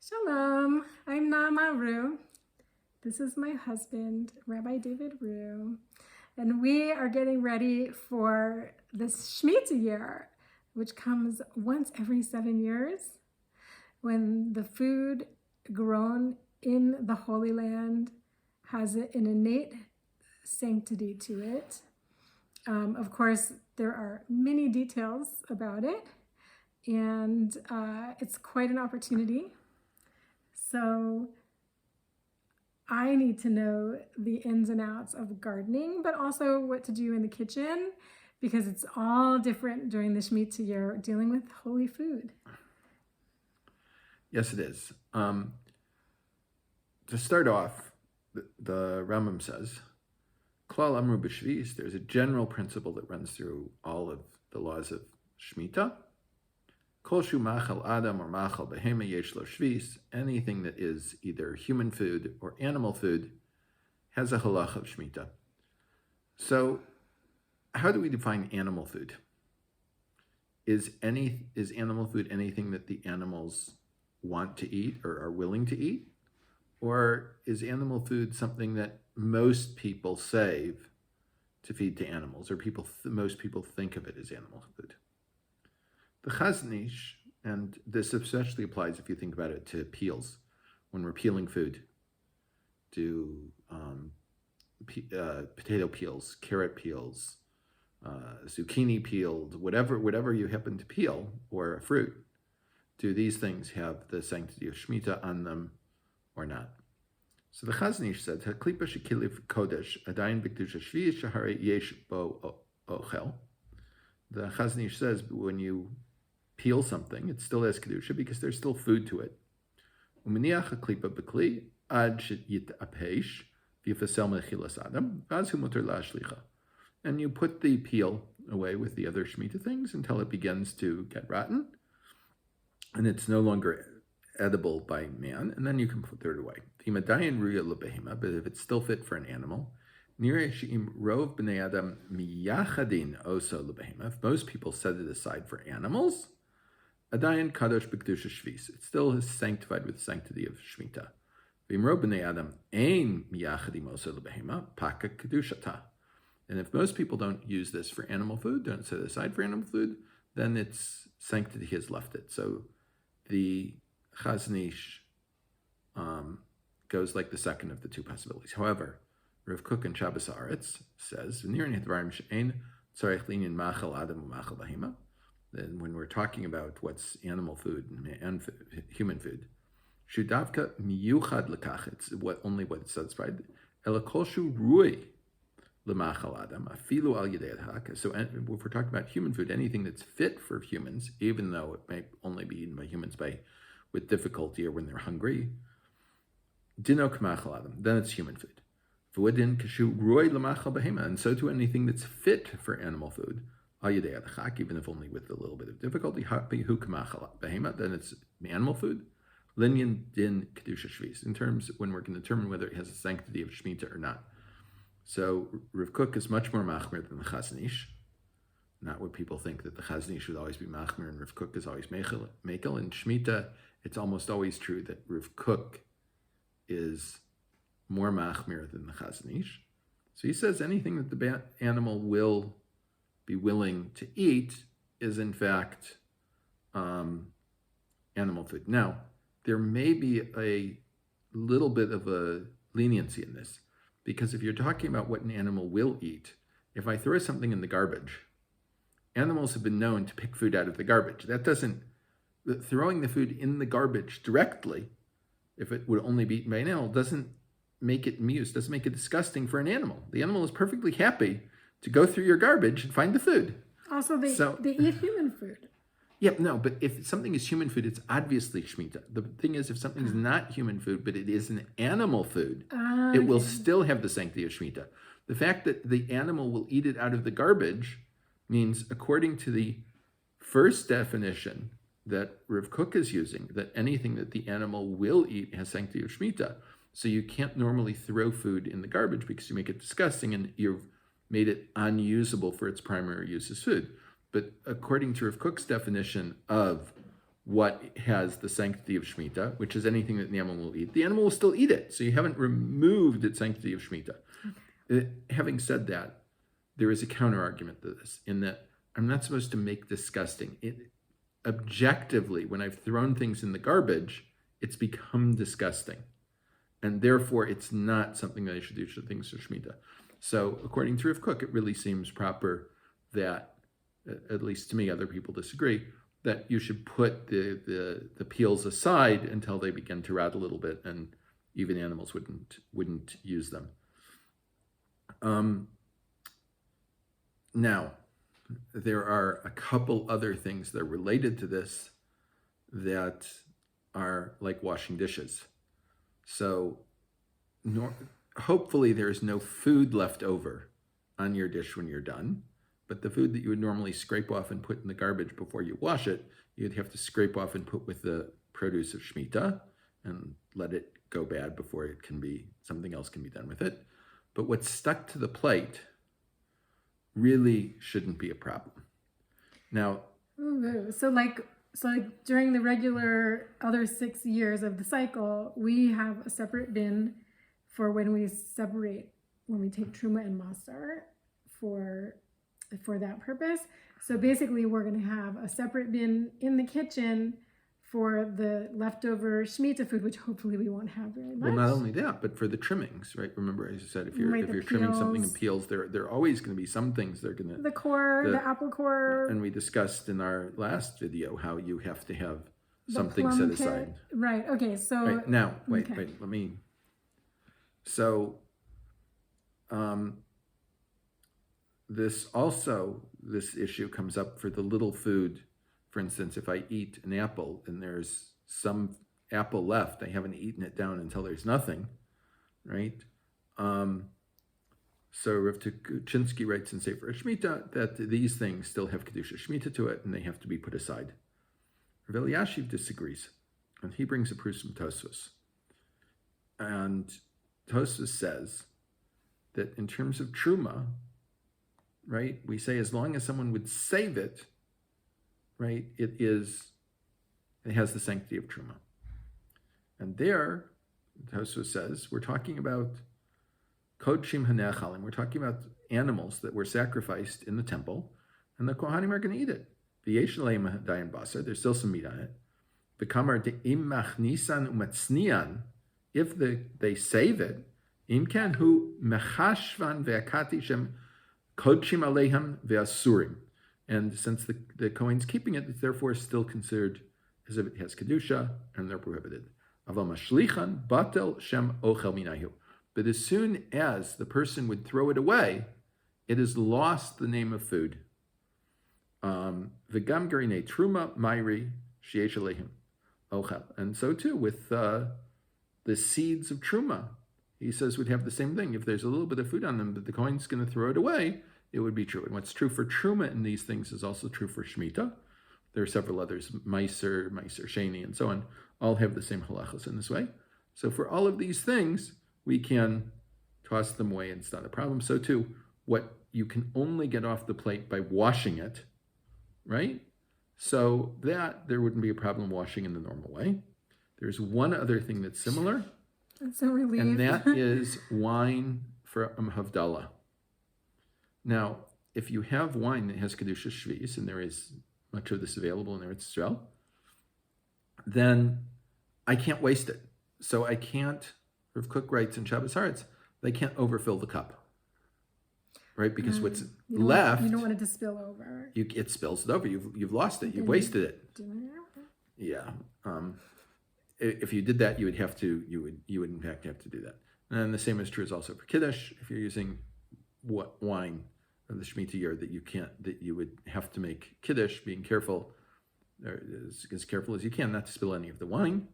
Shalom, I'm Naama Rue. This is my husband, Rabbi David Rue, and we are getting ready for this Shmita year, which comes once every 7 years, when the food grown in the Holy Land has an innate sanctity to it. Of course, there are many details about it, and it's quite an opportunity. So I need to know the ins and outs of gardening, but also what to do in the kitchen, because it's all different during the Shmita year, dealing with holy food. Yes, it is. To start off, the Rambam says, Klal Amru b'Shvis, there's a general principle that runs through all of the laws of Shmita. Kol shu machal adam or machal behema yesh lo shvis, anything that is either human food or animal food has a halach of Shmita. So how do we define animal food? Is animal food anything that the animals want to eat or are willing to eat? Or is animal food something that most people save to feed to animals, or most people think of it as animal food? The chaznish, and this especially applies if you think about it to peels, when we're peeling food, potato peels, carrot peels, zucchini peeled, whatever you happen to peel, or a fruit, do these things have the sanctity of Shmita on them or not? So the chaznish said, "Haklipa shekilif kodesh adayin b'kedusha shvi shaharei yesh bo okhel." The chaznish says when you peel something, it still has kedusha because there's still food to it. Umeniach haklipa b'kli ad sheyitapesh v'yifasel mechilas adam v'az hu muter la'ashlicha. And you put the peel away with the other Shmita things until it begins to get rotten, and it's no longer edible by man, and then you can put it away. But if it's still fit for an animal, if most people set it aside for animals, it still is sanctified with the sanctity of Shmita. And if most people don't use this for animal food, don't set it aside for animal food, then its sanctity has left it. So the chaznish goes like the second of the two possibilities. However, Rav Kook in Shabbos Haaretz says, then when we're talking about what's animal food and human food, shudavka miyuchad lekach, it's only what it's satisfied. Elakoshu rui lemachal adam afilu al yedei hak. So if we're talking about human food, anything that's fit for humans, even though it may only be eaten by humans with difficulty or when they're hungry, dino kamachal adam, then it's human food. V'udin kashu rui lemachal behema, and so to anything that's fit for animal food, al yedei hak, even if only with a little bit of difficulty, hu kamachal behema, then it's animal food. Linyan din kedusha shvis, in terms when we're going to determine whether it has a sanctity of Shmita or not. So Rav Kook is much more machmir than the chaznish. Not what people think, that the chaznish should always be machmir and Rav Kook is always mekel. In Shmita, it's almost always true that Rav Kook is more machmir than the chaznish. So he says anything that the animal will be willing to eat is in fact animal food. Now, there may be a little bit of a leniency in this, because if you're talking about what an animal will eat, if I throw something in the garbage, animals have been known to pick food out of the garbage. Throwing the food in the garbage directly, if it would only be eaten by an animal, doesn't make it muse, doesn't make it disgusting for an animal. The animal is perfectly happy to go through your garbage and find the food. Also, they eat human food. Yeah, no, but if something is human food, it's obviously Shmita. The thing is, if something's not human food, but it is an animal food, it will still have the sanctity of Shmita. The fact that the animal will eat it out of the garbage means, according to the first definition that Rav Kook is using, that anything that the animal will eat has sanctity of Shmita. So you can't normally throw food in the garbage because you make it disgusting and you've made it unusable for its primary use as food. But according to Rav Kook's definition of what has the sanctity of Shmita, which is anything that the animal will eat, the animal will still eat it. So you haven't removed its sanctity of Shmita. Having said that, there is a counter argument to this, in that I'm not supposed to make disgusting. Objectively, when I've thrown things in the garbage, it's become disgusting. And therefore, it's not something that I should do to things for Shmita. So according to Rav Kook, it really seems proper that, at least to me, other people disagree, that you should put the peals aside until they begin to rot a little bit, and even animals wouldn't use them. Now, there are a couple other things that are related to this that are like washing dishes. So hopefully there's no food left over on your dish when you're done, but the food that you would normally scrape off and put in the garbage before you wash it, you'd have to scrape off and put with the produce of Shmita and let it go bad before something else can be done with it. But what's stuck to the plate really shouldn't be a problem. Now, so like during the regular other 6 years of the cycle, we have a separate bin for when we take truma and maser for that purpose. So basically, we're going to have a separate bin in the kitchen for the leftover Shmita food, which hopefully we won't have very much. Well, not only that, but for the trimmings, right? Remember, as I said, if you're trimming something in peels, there are always going to be some things that are going to... The core, the apple core. And we discussed in our last video how you have to have something set aside. Right, okay, so... Right, now, wait, let me... So, this issue comes up for the little food. For instance, if I eat an apple and there's some apple left, I haven't eaten it down until there's nothing, right? So Rav Tuchinsky writes in Sefer Shmita that these things still have Kedusha Shmita to it and they have to be put aside. Rav Eliashiv disagrees, and he brings a proof from Tosfos. And Tosfos says that in terms of truma, right, we say as long as someone would save it, right, it has the sanctity of truma. And there, Tosfos says, we're talking about kodshim hanechalim. We're talking about animals that were sacrificed in the temple, and the kohanim are going to eat it. V'yesh leim dayan basar. There's still some meat on it. V'kamar de'im machnisan umatznian. If they save it, im kan hu mechashvan ve'akati shem kodshim aleiham ve'asurim. And since the Kohen's keeping it, it's therefore still considered as if it has Kedusha, and they're prohibited. Aval mashlichan batel shem ochel minayu. But as soon as the person would throw it away, it has lost the name of food. V'gam garine truma mayri sheyesh aleihim ochel. And so too with the seeds of truma. He says we'd have the same thing. If there's a little bit of food on them, but the Kohen's going to throw it away, it would be true. And what's true for truma in these things is also true for Shmita. There are several others, Meiser, Sheni, and so on, all have the same halachas in this way. So for all of these things, we can toss them away and it's not a problem. So too, what you can only get off the plate by washing it, right? So that there wouldn't be a problem washing in the normal way. There's one other thing that's similar. That's a relief. And that is wine for Havdalah. Now, if you have wine that has Kedusha Shvius, and there is much of this available in Eretz Yisrael, then I can't waste it. So I can't, Rav Kook writes in Shabbos Haaretz, they can't overfill the cup, right? Because what's left... You don't want it to spill over. It spills it over. You've lost it. You've wasted it. Yeah. If you did that, you would in fact have to do that. And the same is true as also for Kiddush. If you're using wine of the Shmita year that you would have to make Kiddush, being careful, or as careful as you can not to spill any of the wine.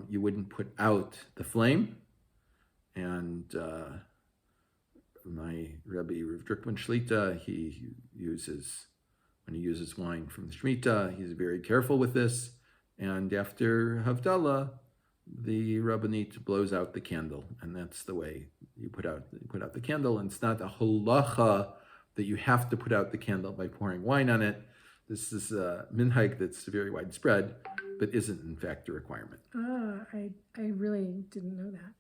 You wouldn't put out the flame. And my Rebbe Rav Drukman Shlita, when he uses wine from the Shmita, he's very careful with this. And after Havdalah, the Rabbanit blows out the candle, and that's the way you put out the candle. And it's not a halacha that you have to put out the candle by pouring wine on it. This is a minhag that's very widespread, but isn't in fact a requirement. I really didn't know that.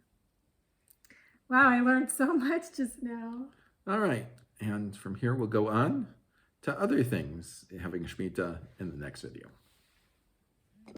Wow, I learned so much just now. All right, and from here we'll go on to other things having Shmita in the next video.